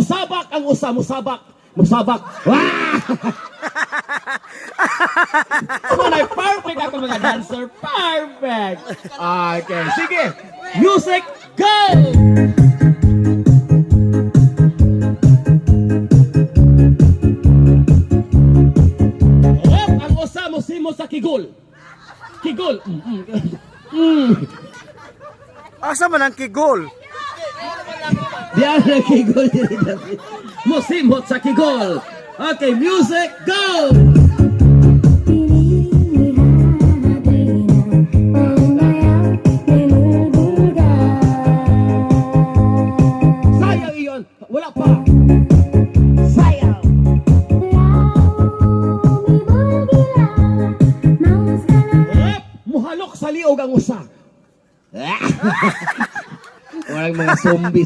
Musabak ang usa, musabak. Musabak. Wah! Wala, perfect ako mga dancer. Perfect. Okay, sige. Music, go! Rap ang usa mo simo sa kigol. Kigol. Asa man ang kigol? Diyan ang kigol diri David. Musimot sa kigol. Okay, music, go! Sayang iyon. Wala pa. Sayang. Rap, muhalok sa liog ang usa. Walang mga zombie.